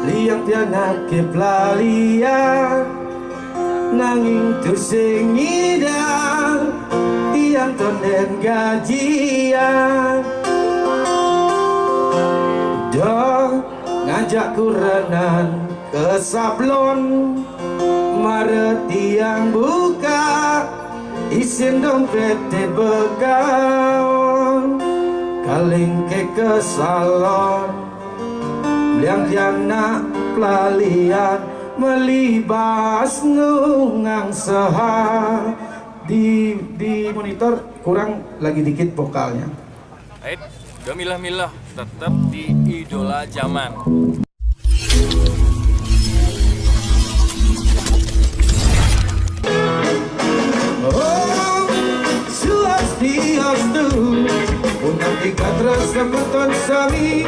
Liang tiana ke pelalian nanging tu sing ngidang tiang tonden gajian ngajak kurenan ke sablon mare tiang buka isin dompet te begaon kaling ke salon liang tiana pelalian melibas nungang seha di monitor kurang lagi dikit vokalnya. Baik, udah milah-milah tetap di idola zaman. Oh, Swastiastu, unang tiga terus kemuton sami.